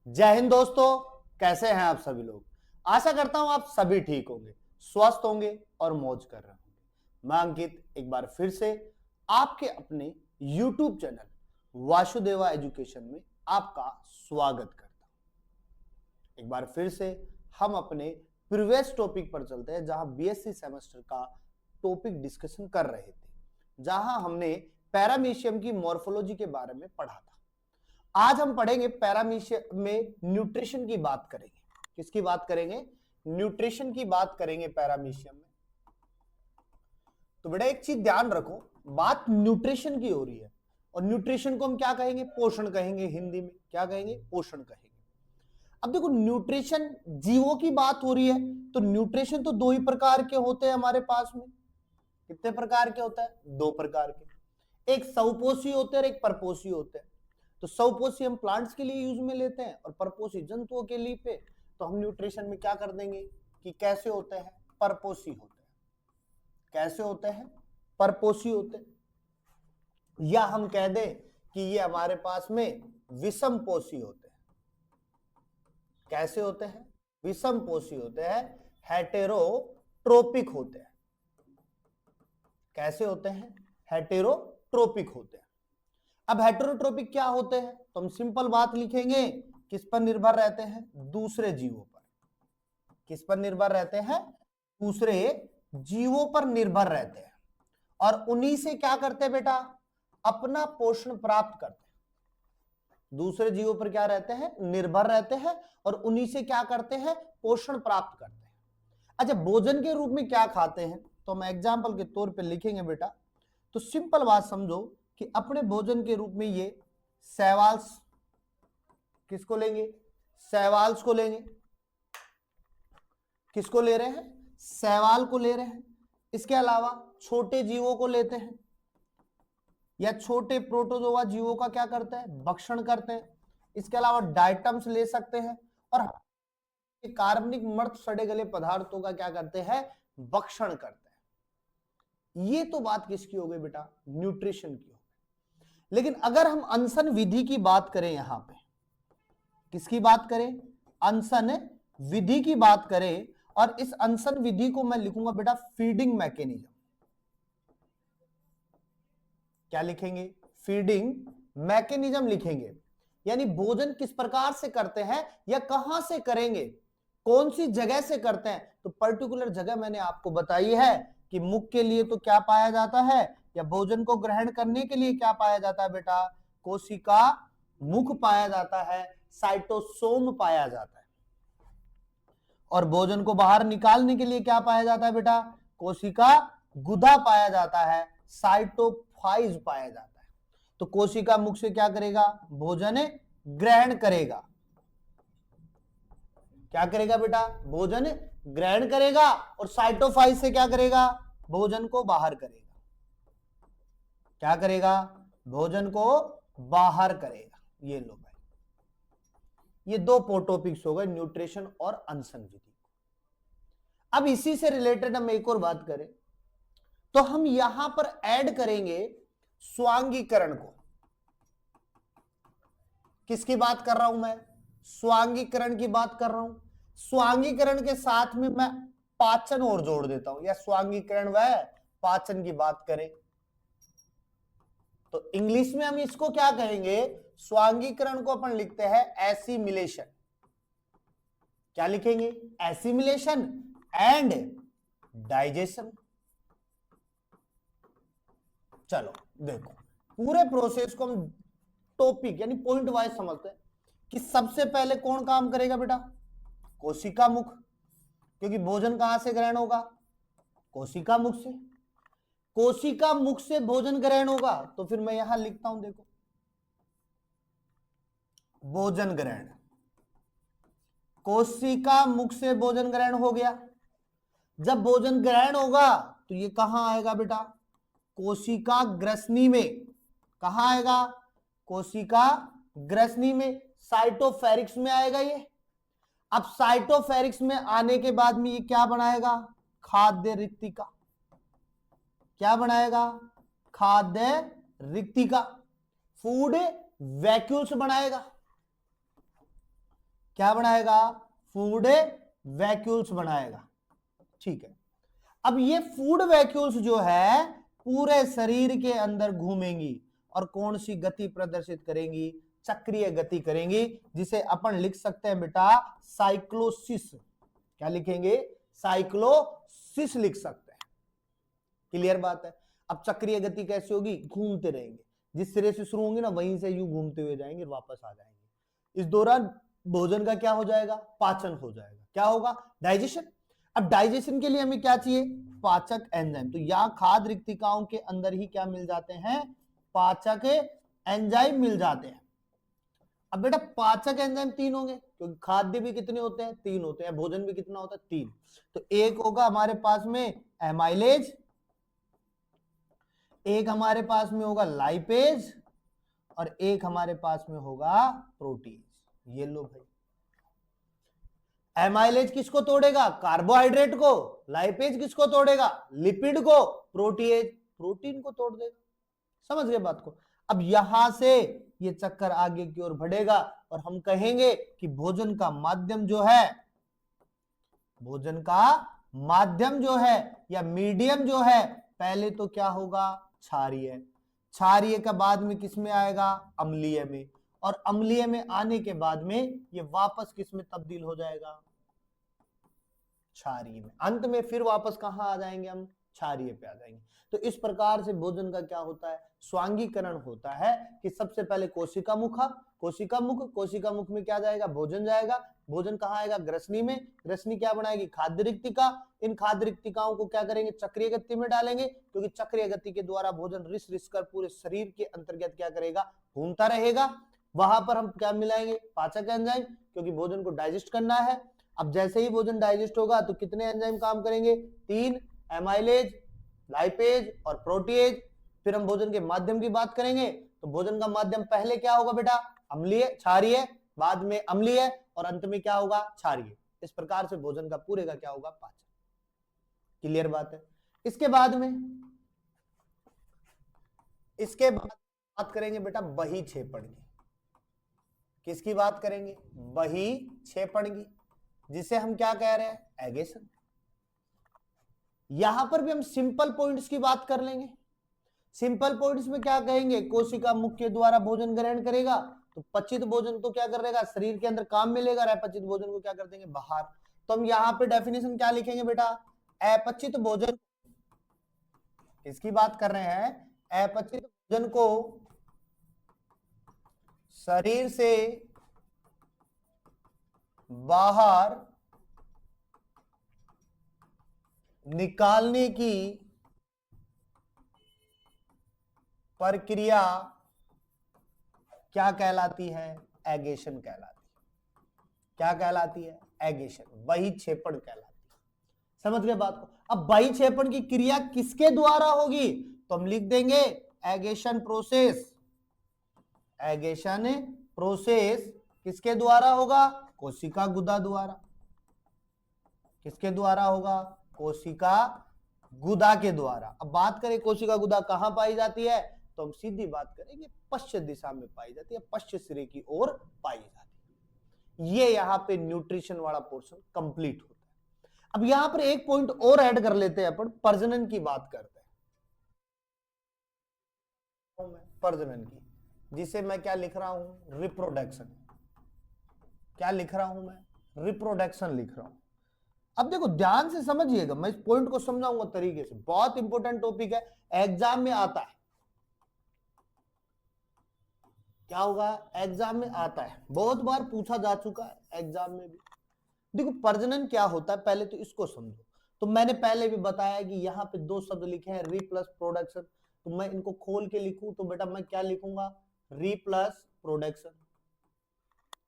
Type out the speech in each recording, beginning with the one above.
जय हिंद दोस्तों। कैसे हैं आप सभी लोग। आशा करता हूं आप सभी ठीक होंगे, स्वस्थ होंगे और मौज कर रहे होंगे। मैं अंकित एक बार फिर से आपके अपने YouTube चैनल वासुदेवा एजुकेशन में आपका स्वागत करता हूं। एक बार फिर से हम अपने प्रीवियस टॉपिक पर चलते हैं, जहां बीएससी सेमेस्टर का टॉपिक डिस्कशन कर रहे थे, जहां हमने पैरामीशियम की मॉर्फोलॉजी के बारे में पढ़ा था। आज हम पढ़ेंगे पैरामीशियम में न्यूट्रिशन की बात करेंगे। किसकी बात करेंगे? न्यूट्रिशन की बात करेंगे पैरामीशियम में। तो बेटा एक चीज ध्यान रखो, बात न्यूट्रिशन की हो रही है और न्यूट्रिशन को हम क्या कहेंगे? पोषण कहेंगे। हिंदी में क्या कहेंगे? पोषण कहेंगे। अब देखो, न्यूट्रिशन जीवों की बात हो रही है, तो न्यूट्रिशन तो दो ही प्रकार के होते हैं हमारे पास में। कितने प्रकार के होता है? दो प्रकार के। एक सवपोषी होते हैं और एक परपोषी होते हैं। तो सवपोषी हम प्लांट्स के लिए यूज में लेते हैं और परपोषी जंतुओं के लिए पे। तो हम न्यूट्रिशन में क्या कर देंगे कि कैसे होते हैं? परपोषी होते हैं। कैसे होते हैं? परपोषी होते हैं। या हम कह दें कि ये हमारे पास में विषम पोषी होते हैं। कैसे होते हैं? विषम पोषी होते हैं, हेटेरोट्रोपिक होते हैं। कैसे होते हैं? हेटेरोट्रोपिक होते हैं। अब हेटेरोट्रोपिक क्या होते हैं? तो हम सिंपल बात लिखेंगे, किस पर निर्भर रहते हैं? दूसरे जीवों पर। किस पर निर्भर रहते हैं? दूसरे जीवों पर निर्भर रहते हैं और उन्हीं से क्या करते हैं बेटा? अपना पोषण प्राप्त करते हैं। दूसरे जीवों पर क्या रहते हैं? निर्भर रहते हैं और उन्हीं से क्या करते हैं? पोषण प्राप्त करते हैं। अच्छा, भोजन के रूप में क्या खाते हैं? तो हम एग्जाम्पल के तौर पर लिखेंगे बेटा। तो सिंपल बात समझो कि अपने भोजन के रूप में ये शैवाल्स, किसको लेंगे? शैवाल्स को लेंगे। किसको ले रहे हैं? शैवाल को ले रहे हैं। इसके अलावा छोटे जीवों को लेते हैं, या छोटे प्रोटोजोआ जीवों का क्या करते हैं? भक्षण करते हैं। इसके अलावा डाइटम्स ले सकते हैं और कार्बनिक मृत सड़े गले पदार्थों का क्या करते हैं? भक्षण करते हैं। ये तो बात किसकी हो गई बेटा? न्यूट्रिशन की हो गई। लेकिन अगर हम अनशन विधि की बात करें, यहां पे किसकी बात करें? अनशन विधि की बात करें, और इस अनशन विधि को मैं लिखूंगा बेटा फीडिंग मैकेनिज्म। क्या लिखेंगे? फीडिंग मैकेनिज्म लिखेंगे। यानी भोजन किस प्रकार से करते हैं या कहां से करेंगे, कौन सी जगह से करते हैं। तो पर्टिकुलर जगह मैंने आपको बताई है कि मुख के लिए तो क्या पाया जाता है, या भोजन को ग्रहण करने के लिए क्या पाया जाता है बेटा? कोशिका मुख पाया जाता है, साइटोसोम पाया जाता है। और भोजन को बाहर निकालने के लिए क्या पाया जाता है बेटा? कोशिका गुदा पाया जाता है, साइटोफाइज पाया जाता है। तो कोशिका मुख से क्या करेगा? भोजन ग्रहण करेगा। क्या करेगा बेटा? भोजन ग्रहण करेगा और साइटोफाइज से क्या करेगा? भोजन को बाहर करेगा। क्या करेगा? भोजन को बाहर करेगा। ये लो भाई, ये दो टॉपिक्स हो गए, न्यूट्रिशन और अनशन विधि। अब इसी से रिलेटेड हम एक और बात करें तो हम यहां पर ऐड करेंगे स्वांगीकरण को। किसकी बात कर रहा हूं मैं? स्वांगीकरण की बात कर रहा हूं। स्वांगीकरण के साथ में मैं पाचन और जोड़ देता हूं, या स्वांगीकरण व पाचन की बात करें तो इंग्लिश में हम इसको क्या कहेंगे? स्वांगीकरण को अपन लिखते हैं एसिमिलेशन। क्या लिखेंगे? Assimilation and digestion. चलो देखो, पूरे प्रोसेस को हम टॉपिक यानी पॉइंट वाइज समझते हैं कि सबसे पहले कौन काम करेगा बेटा? कोशिका मुख। क्योंकि भोजन कहां से ग्रहण होगा? कोशिका मुख से। कोशिका मुख से भोजन ग्रहण होगा, तो फिर मैं यहां लिखता हूं, देखो, भोजन ग्रहण। कोशिका मुख से भोजन ग्रहण हो गया। जब भोजन ग्रहण होगा तो ये कहां आएगा बेटा? कोशिका ग्रसनी में। कहां आएगा? कोशिका ग्रसनी में, साइटोफेरिक्स में आएगा ये। अब साइटोफेरिक्स में आने के बाद में ये क्या बनाएगा? खाद्य रिक्तिका। क्या बनाएगा? खाद्य रिक्तिका, फूड वैक्यूल्स बनाएगा। क्या बनाएगा? फूड वैक्यूल्स बनाएगा। ठीक है, अब ये फूड वैक्यूल्स जो है पूरे शरीर के अंदर घूमेंगी और कौन सी गति प्रदर्शित करेंगी? चक्रीय गति करेंगी, जिसे अपन लिख सकते हैं बेटा साइक्लोसिस। क्या लिखेंगे? साइक्लोसिस लिख सकते हैं। क्लियर बात है? अब चक्रीय गति कैसी होगी? घूमते रहेंगे, जिस सिरे से शुरू होंगे ना वहीं से यूं घूमते हुए जाएंगे, वापस आ जाएंगे। इस दौरान भोजन का क्या हो जाएगा? पाचन हो जाएगा। क्या होगा? डाइजेशन। अब डाइजेशन के लिए हमें क्या चाहिए? पाचक एंजाइम। तो यहां खाद्य रिक्तिकाओं के अंदर ही क्या मिल जाते हैं? पाचक एंजाइम मिल जाते हैं। अब बेटा पाचक एंजाइम 3 होंगे, क्योंकि खाद्य भी कितने होते हैं? 3 होते हैं। भोजन भी कितना होता है? 3। तो एक होगा हमारे पास में एमाइलेज, एक हमारे पास में होगा लाइपेज, और एक हमारे पास में होगा प्रोटीन। ये लो भाई, एमाइलेज किसको तोड़ेगा? कार्बोहाइड्रेट को। लाइपेज किसको तोड़ेगा? लिपिड को। प्रोटीन को तोड़ देगा। समझ गए बात को? अब यहां से ये चक्कर आगे की ओर बढ़ेगा और हम कहेंगे कि भोजन का माध्यम जो है, भोजन का माध्यम जो है या मीडियम जो है, पहले तो क्या होगा? क्षारीय। क्षारीय का बाद में किस में आएगा? अम्लीय में। और अम्लीय में आने के बाद में ये वापस किस में तब्दील हो जाएगा? क्षारीय में। अंत में फिर वापस कहां आ जाएंगे हम? क्षारीय पे आ जाएंगे। तो इस प्रकार से भोजन का क्या होता है? स्वांगीकरण होता है कि सबसे पहले कोशिका मुख में क्या जाएगा? भोजन जाएगा। भोजन कहाँ आएगा? ग्रसनी में। ग्रसनी क्या बनाएगी? खाद्य रिक्तिका। इन खाद्य रिक्तिकाओं को क्या करेंगे? चक्रीय गति में डालेंगे, क्योंकि चक्रीय गति के द्वारा भोजन रिस रिस कर पूरे शरीर के अंतर्गत क्या करेगा? घूमता रहेगा। वहां पर हम क्या मिलाएंगे? पाचक एंजाइम, क्योंकि भोजन को डाइजेस्ट करना है। अब जैसे ही भोजन डाइजेस्ट होगा तो कितने एंजाइम काम करेंगे? 3, एमाइलेज, लाइपेज और प्रोटीएज। फिर हम भोजन के माध्यम की बात करेंगे, तो भोजन का माध्यम पहले क्या होगा बेटा? अम्लीय, क्षारीय, बाद में अम्लीय और अंत में क्या होगा? क्षारीय। इस प्रकार से भोजन का पूरे का क्या होगा? पाचन। क्लियर बात है? इसके बाद बात करेंगे बेटा बही क्षेपण की। किसकी बात करेंगे? बही क्षेपण की, जिसे हम क्या कह रहे हैं? एगेशन। यहां पर भी हम सिंपल पॉइंट्स की बात कर लेंगे। सिंपल पॉइंट्स में क्या कहेंगे? कोशिका मुख के द्वारा भोजन ग्रहण करेगा, तो पचित भोजन तो क्या करेगा? शरीर के अंदर काम में लेगा, और अपचित भोजन को क्या कर देंगे? बाहर। तो हम यहां पे डेफिनेशन क्या लिखेंगे बेटा? अपचित भोजन, किसकी बात कर रहे हैं? अपचित भोजन को शरीर से बाहर निकालने की प्रक्रिया क्या कहलाती है? एगेशन कहलाती है। क्या कहलाती है? एगेशन, बही क्षेपण कहलाती है। समझ गए बात को? अब बही क्षेपण की क्रिया किसके द्वारा होगी? तो हम लिख देंगे एगेशन प्रोसेस। एगेशन प्रोसेस किसके द्वारा होगा? कोशिका गुदा द्वारा। किसके द्वारा होगा? कोशिका गुदा के द्वारा। अब बात करें कोशिका गुदा कहां पाई जाती है, तो हम सीधी बात करेंगे पश्चिम दिशा में पाई जाती है, पश्चिम सिरे की ओर पाई जाती है। ये यहां पे न्यूट्रिशन वाला पोर्शन कंप्लीट होता है। अब यहां पर एक पॉइंट और ऐड कर लेते हैं, अपन प्रजनन की बात करते हैं। प्रजनन की, जिसे मैं क्या लिख रहा हूं? रिप्रोडक्शन। क्या लिख रहा हूं मैं? रिप्रोडक्शन लिख रहा हूं। अब देखो ध्यान से समझिएगा, मैं इस पॉइंट को समझाऊंगा तरीके से, बहुत इंपॉर्टेंट टॉपिक है, एग्जाम में आता है। क्या होगा? एग्जाम में आता है, बहुत बार पूछा जा चुका है एग्जाम में भी। देखो प्रजनन क्या होता है, पहले तो इसको समझो। तो मैंने पहले भी बताया कि यहाँ पे 2 शब्द लिखे हैं, री प्लस प्रोडक्शन। तो मैं इनको खोल के लिखूं तो बेटा मैं क्या लिखूंगा? री प्लस प्रोडक्शन।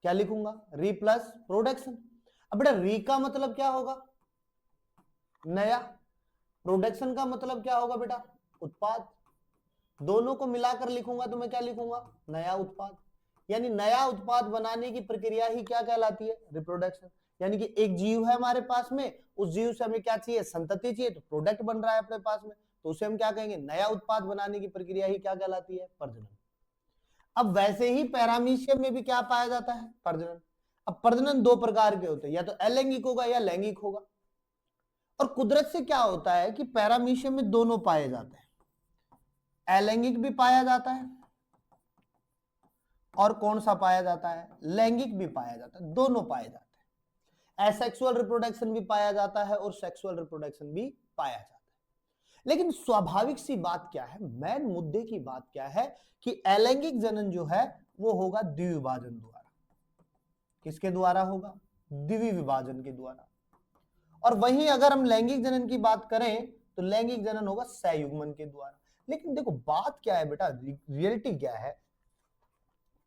क्या लिखूंगा? री प्लस प्रोडक्शन। अब बेटा री का मतलब क्या होगा? नया। प्रोडक्शन का मतलब क्या होगा बेटा? उत्पाद। दोनों को मिलाकर लिखूंगा तो मैं क्या लिखूंगा? नया उत्पाद। यानी नया उत्पाद बनाने की प्रक्रिया ही क्या कहलाती है? रिप्रोडक्शन। यानी कि एक जीव है हमारे पास में, उस जीव से हमें क्या चाहिए? संतति चाहिए, तो प्रोडक्ट बन रहा है अपने पास में, तो उसे हम क्या कहेंगे? नया उत्पाद बनाने की प्रक्रिया ही क्या कहलाती है? प्रजनन। अब वैसे ही पैरामीशियम में भी क्या पाया जाता है? प्रजनन। अब प्रजनन दो प्रकार के होते हैं, या तो अलैंगिक होगा या लैंगिक होगा। और कुदरत से क्या होता है कि पैरामीशियम में दोनों पाए जाते हैं, अलैंगिक भी पाया जाता है और कौन सा पाया जाता है, लैंगिक भी पाया जाता है, दोनों पाए जाते हैं। एसेक्सुअल रिप्रोडक्शन भी पाया जाता है और सेक्सुअल रिप्रोडक्शन भी पाया जाता है। लेकिन स्वाभाविक सी बात क्या है, मेन मुद्दे की बात क्या है कि अलैंगिक जनन जो है वो होगा द्विविभाजन द्वारा। किसके द्वारा होगा, द्विविभाजन के द्वारा। और वहीं अगर हम लैंगिक जनन की बात करें तो लैंगिक जनन होगा सहयुग्मन के द्वारा। लेकिन देखो बात क्या है बेटा, रियलिटी क्या है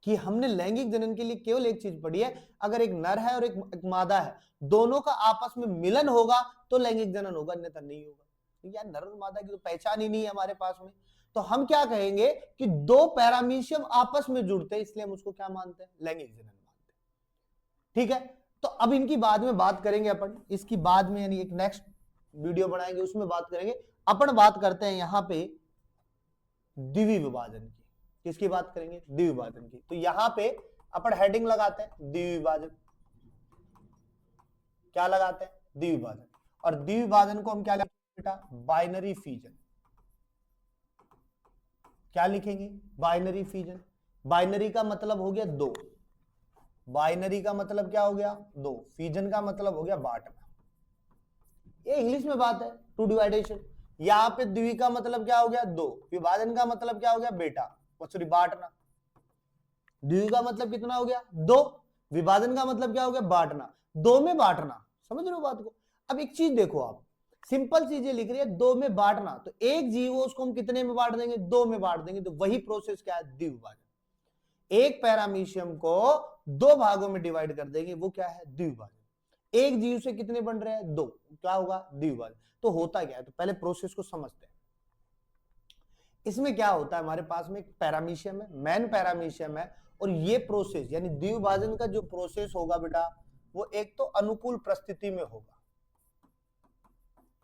कि हमने लैंगिक जनन के लिए केवल एक चीज पढ़ी है, अगर एक नर है और एक मादा है, दोनों का आपस में मिलन होगा तो लैंगिक जनन होगा, अन्यथा नहीं होगा। यार नर और मादा की तो पहचान ही नहीं है हमारे पास में, तो हम क्या कहेंगे कि दो पैरामीशियम आपस में जुड़ते हैं, इसलिए हम उसको क्या मानते हैं, लैंगिक जनन मानते हैं। ठीक है, तो अब इनकी बाद में बात करेंगे अपन, इसकी बाद में यानी एक नेक्स्ट वीडियो बनाएंगे उसमें बात करेंगे। अपन बात करते हैं यहां पे द्विविभाजन की। किसकी बात करेंगे, द्विविभाजन की। तो यहां पे अपन हेडिंग लगाते हैं द्विविभाजन। क्या लगाते हैं, द्विविभाजन। और द्विविभाजन को हम क्या लिखेंगे बेटा, बाइनरी फीजन। क्या लिखेंगे, बाइनरी फीजन। बाइनरी का मतलब हो गया दो, बाइनरी का मतलब क्या हो गया, दो। फीजन का मतलब हो गया बांटना। ये इंग्लिश में बात है, टू डिवाइडेशन। यहां पे द्वि का मतलब क्या हो गया, दो। विभाजन का मतलब क्या हो गया बेटा, सॉरी बांटना। द्वि का मतलब कितना हो गया, दो। विभाजन का मतलब क्या हो गया, बांटना। दो में बांटना, समझ रहे हो बात को। अब एक चीज देखो आप, सिंपल चीजें लिख रही है, दो में बांटना। तो एक जीव उसको हम कितने में बांट देंगे, दो में बांट देंगे। तो वही प्रोसेस क्या है, द्विविभाजन। एक पैरामीशियम को दो भागों में डिवाइड कर देंगे, वो क्या है, द्विविभाजन। एक जीव से कितने बन रहे हैं, दो, क्या होगा, द्विविभाजन। तो होता क्या है, तो पहले प्रोसेस को समझते हैं। इसमें क्या होता है, हमारे पास में एक पैरामीशियम है, मेन पैरामीशियम है, और ये प्रोसेस यानी द्विविभाजन का जो प्रोसेस होगा बेटा, वो एक तो अनुकूल परिस्थिति में होगा।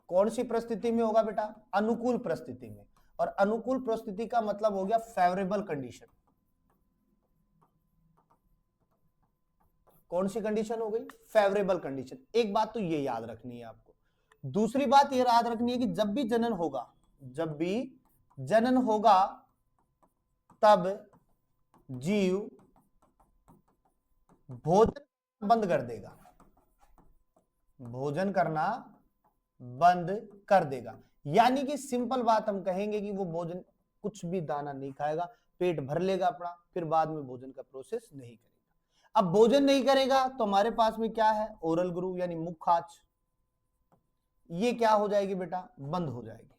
कौन सी परिस्थिति में होगा बेटा, अनुकूल परिस्थिति में। और अनुकूल परिस्थिति का मतलब हो गया फेवरेबल कंडीशन। कौन सी कंडीशन हो गई, फेवरेबल कंडीशन। एक बात तो ये याद रखनी है आपको। दूसरी बात ये याद रखनी है कि जब भी जनन होगा, जब भी जनन होगा, तब जीव भोजन बंद कर देगा, भोजन करना बंद कर देगा। यानी कि सिंपल बात हम कहेंगे कि वो भोजन कुछ भी दाना नहीं खाएगा, पेट भर लेगा अपना, फिर बाद में भोजन का प्रोसेस नहीं करेगा। अब भोजन नहीं करेगा तो हमारे पास में क्या है, ओरल ग्रूव यानी मुखखाच, ये क्या हो जाएगी बेटा, बंद हो जाएगी।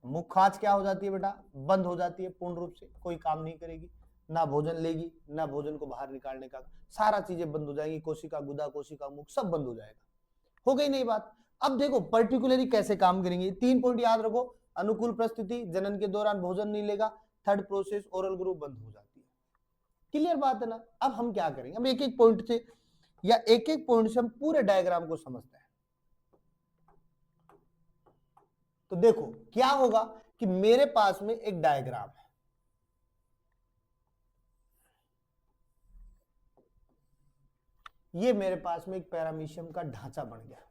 मुखखाच क्या हो जाती है बेटा, बंद हो जाती है, पूर्ण रूप से कोई काम नहीं करेगी, ना भोजन लेगी, ना भोजन को बाहर निकालने का, सारा चीजें बंद हो जाएंगी। कोशिका गुदा, कोशिका मुख सब बंद हो जाएगा। हो गई नहीं बात। अब देखो पर्टिकुलरली कैसे काम करेंगे, 3 पॉइंट याद रखो। अनुकूल परिस्थिति, जनन के दौरान भोजन नहीं लेगा। थर्ड प्रोसेस, ओरल ग्रुप बंद हो जाती है। क्लियर बात है ना। अब हम क्या करेंगे, हम एक एक पॉइंट से या एक एक पॉइंट से हम पूरे डायग्राम को समझते हैं। तो देखो क्या होगा कि मेरे पास में एक डायग्राम है, ये मेरे पास में एक पैरामीशियम का ढांचा बन गया।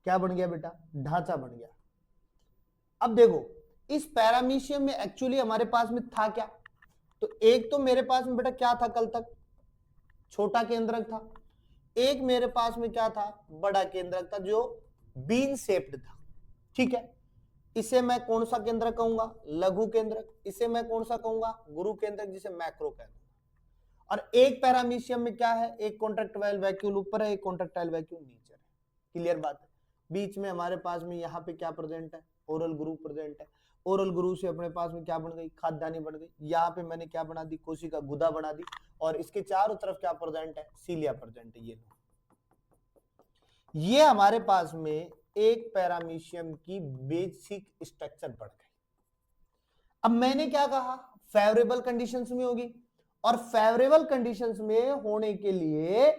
क्या बन गया बेटा, ढांचा बन गया। अब देखो इस पैरामीशियम में एक्चुअली हमारे पास में था क्या, तो एक तो मेरे पास में बेटा क्या था, कल तक छोटा केंद्रक था। एक मेरे पास में क्या था, बड़ा केंद्रक था जो बीन शेप्ड था। ठीक है, इसे मैं कौन सा केंद्रक कहूंगा, लघु केंद्रक। इसे मैं कौन सा कहूंगा, गुरु केंद्रक, जिसे मैक्रो कहूंगा। और एक पैरामीशियम में क्या है, एक कॉन्ट्रैक्टाइल वैक्यूल ऊपर है, एक कॉन्ट्रैक्टाइल वैक्यूल नीचे है। क्लियर बात है। बीच में हमारे पास में यहाँ पे क्या प्रेजेंट है, ओरल ग्रुप प्रेजेंट है। ओरल ग्रुप से अपने पास में क्या बन गई, खाद्यान्नी बन गई। यहाँ पे मैंने क्या बना दी, कोशिका गुदा बना दी। और इसके चारों तरफ क्या प्रेजेंट है, सीलिया प्रेजेंट है। ये हमारे पास में एक पैरामीशियम की बेसिक स्ट्रक्चर बढ़ गई। अब मैंने क्या कहा, फेवरेबल कंडीशंस में होगी, और फेवरेबल कंडीशंस में होने के लिए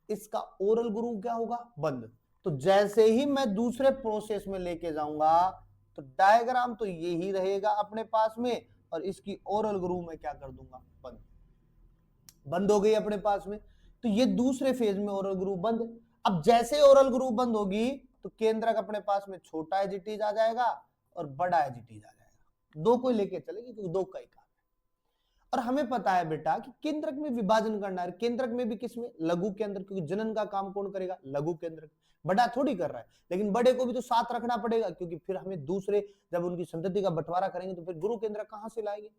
इसका ओरल ग्रुप क्या होगा, बंद। तो जैसे ही मैं दूसरे प्रोसेस में लेके जाऊंगा तो डायग्राम तो यही रहेगा अपने पास में, और इसकी ओरल ग्रुप में क्या कर दूंगा, बंद। बंद हो गई अपने पास में। तो ये दूसरे फेज में ओरल ग्रुप बंद। अब जैसे ओरल ग्रुप बंद होगी तो केंद्रक अपने पास में छोटा एजिटीज आ जाएगा और बड़ा एजिटीज आ जाएगा, दो को लेके चलेगी क्योंकि दो का ही काम है। और हमें पता है बेटा कि केंद्रक में विभाजन करना है, केंद्रक में भी किसमें, लघु केंद्रक, क्योंकि जनन का काम कौन करेगा, लघु केंद्रक, बड़ा थोड़ी कर रहा है। लेकिन बड़े को भी तो साथ रखना पड़ेगा, क्योंकि फिर हमें दूसरे जब उनकी संतति का बंटवारा करेंगे तो फिर गुरु केंद्रक कहां से लाएंगे,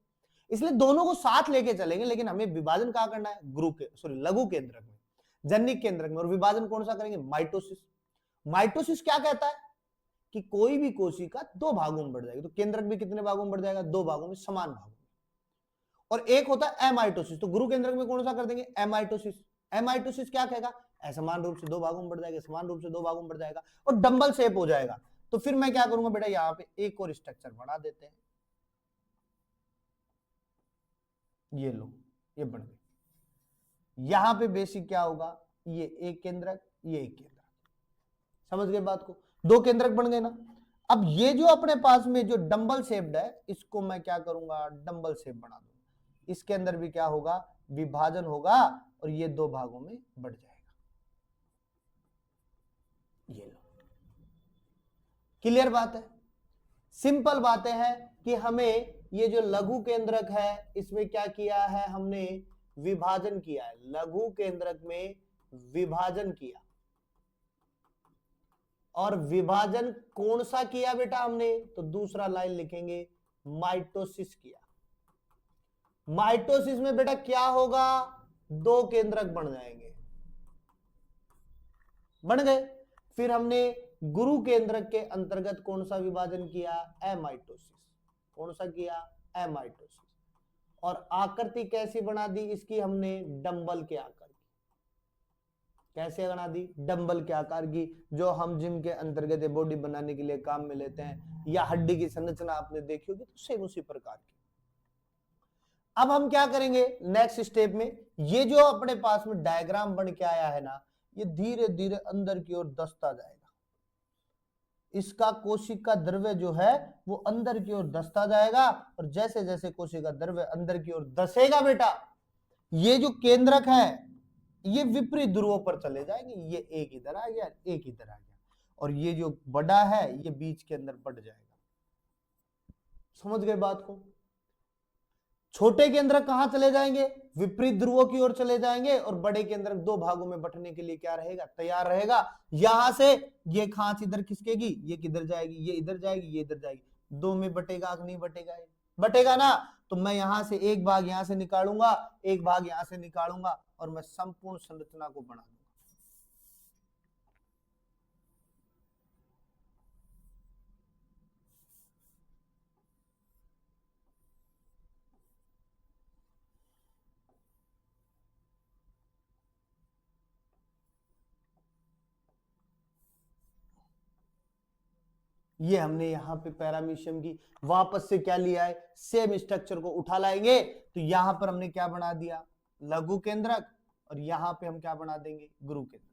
इसलिए दोनों को साथ लेके चलेंगे। लेकिन हमें विभाजन कहां करना है, लघु केंद्रक में, जननिक केंद्रक में। और विभाजन कौन सा करेंगे, माइटोसिस। माइटोसिस क्या कहता है कि कोई भी कोशिका दो भागों में बढ़ जाएगी, तो केंद्रक भी कितने भागों में बढ़ जाएगा, दो भागों में, समान भागों में। और एक होता है एमाइटोसिस, तो गुरु केंद्रक में कौन सा कर देंगे, एमाइटोसिस। एमाइटोसिस क्या कहेगा, असमान रूप से दो भागों में बढ़ जाएगा, समान रूप से दो भागों में बढ़ जाएगा और डंबल शेप हो जाएगा। तो फिर मैं क्या करूंगा बेटा, यहां पे एक और स्ट्रक्चर बना देते हैं, ये लो, ये बन गए। यहां पे बेसिक क्या होगा, ये एक केंद्रक, ये एक केंद्रक, समझ गए बात को, दो केंद्रक बन गए ना। अब ये जो अपने पास में जो डंबल शेप्ड है, इसको मैं क्या करूंगा, डंबल शेप बना दूंगा। इसके अंदर भी क्या होगा, विभाजन होगा और ये दो भागों में बढ़ जाएगा। ये लो, क्लियर बात है, सिंपल बातें हैं कि हमें ये जो लघु केंद्रक है इसमें क्या किया है, हमने विभाजन किया है, लघु केंद्रक में विभाजन किया। और विभाजन कौन सा किया बेटा हमने, तो दूसरा लाइन लिखेंगे, माइटोसिस किया। माइटोसिस में बेटा क्या होगा, दो केंद्रक बन जाएंगे, बन गए। फिर हमने गुरु केंद्रक के अंतर्गत कौन सा विभाजन किया, एमाइटोसिस। कौन सा किया, एमाइटोसिस। और आकृति कैसी बना दी इसकी हमने, डंबल के आकार की। कैसे बना दी, डंबल के आकार की, जो हम जिम के अंतर्गत बॉडी बनाने के लिए काम में लेते हैं, या हड्डी की संरचना आपने देखी होगी, तो सेम उसी प्रकार की। अब हम क्या करेंगे नेक्स्ट स्टेप में, ये जो अपने पास में डायग्राम बन के आया है ना, ये धीरे धीरे अंदर की ओर धंसता जाएगा। इसका कोशिका द्रव्य जो है वो अंदर की ओर धंसता जाएगा, और जैसे जैसे कोशिका द्रव्य अंदर की ओर धंसेगा बेटा, ये जो केंद्रक है ये विपरीत ध्रुवों पर चले जाएंगे। ये एक इधर आ गया, एक इधर आ गया, और ये जो बड़ा है ये बीच के अंदर बढ़ जाएगा। समझ गए बात को। छोटे केंद्रक कहां चले जाएंगे, विपरीत ध्रुवों की ओर चले जाएंगे, और बड़े केंद्रक दो भागों में बंटने के लिए क्या रहेगा, तैयार रहेगा। यहां से ये खांच इधर खिसकेगी, ये किधर जाएगी, ये इधर जाएगी, ये इधर जाएगी, दो में बटेगा कि नहीं बटेगा, बटेगा ना। तो मैं यहां से एक भाग यहां से निकालूंगा, एक भाग यहां से निकालूंगा, और मैं संपूर्ण संरचना को बना दूंगा। ये हमने यहां पे पैरामीशियम की वापस से क्या लिया है, सेम स्ट्रक्चर को उठा लाएंगे। तो यहां पर हमने क्या बना दिया, लघु केंद्रक, और यहां पे हम क्या बना देंगे, गुरु केंद्रक।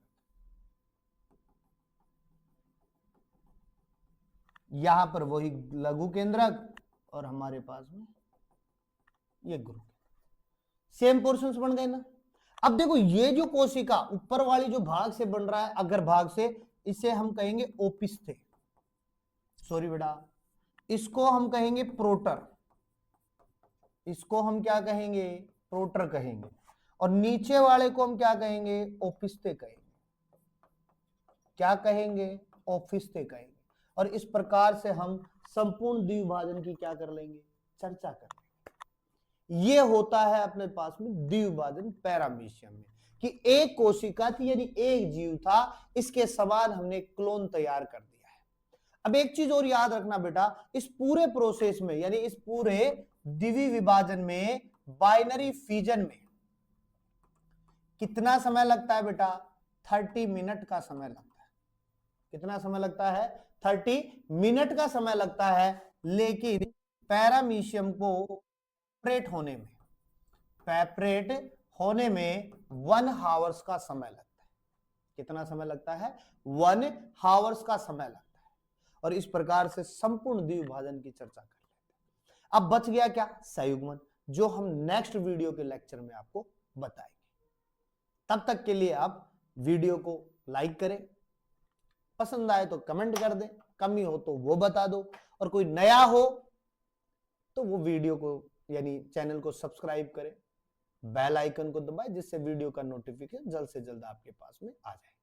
यहां पर वही लघु केंद्रक, और हमारे पास में ये गुरु केंद्रक, सेम पोर्शंस बन गए ना। अब देखो ये जो कोशिका ऊपर वाली जो भाग से बन रहा है, अगर भाग से, इसे हम कहेंगे ओपिस्थे, सॉरी बेटा, इसको हम कहेंगे प्रोटर, इसको हम क्या कहेंगे, प्रोटर कहेंगे, और नीचे वाले को हम क्या कहेंगे, ओपिस्थे कहेंगे। क्या कहेंगे, ओपिस्थे कहेंगे। और इस प्रकार से हम संपूर्ण द्विभाजन की क्या कर लेंगे, चर्चा कर लेंगे। ये होता है अपने पास में द्विभाजन पैरामीशियम में, कि एक कोशिका थी यानी एक जीव था, इसके समान हमने क्लोन तैयार कर दिया। अब एक चीज और याद रखना बेटा, इस पूरे प्रोसेस में यानी इस पूरे द्विवीय विभाजन में, बाइनरी फिजन में कितना समय लगता है बेटा, 30 मिनट का समय लगता है। कितना समय लगता है, 30 मिनट का समय लगता है। लेकिन पैरामीशियम को पेपरेट होने में 1 आवर्स का समय लगता है। कितना समय लगता है, 1 आवर्स का समय लगता है। और इस प्रकार से संपूर्ण द्विभाजन की चर्चा कर लेते हैं। अब बच गया क्या, संयुग्मन, जो हम नेक्स्ट वीडियो के लेक्चर में आपको बताएंगे। तब तक के लिए आप वीडियो को लाइक करें, पसंद आए तो कमेंट कर दें, कमी हो तो वो बता दो, और कोई नया हो तो वो वीडियो को यानी चैनल को सब्सक्राइब करें, बेल आइकन को दबाएं, जिससे वीडियो का नोटिफिकेशन जल्द से जल्द आपके पास में आ जाए।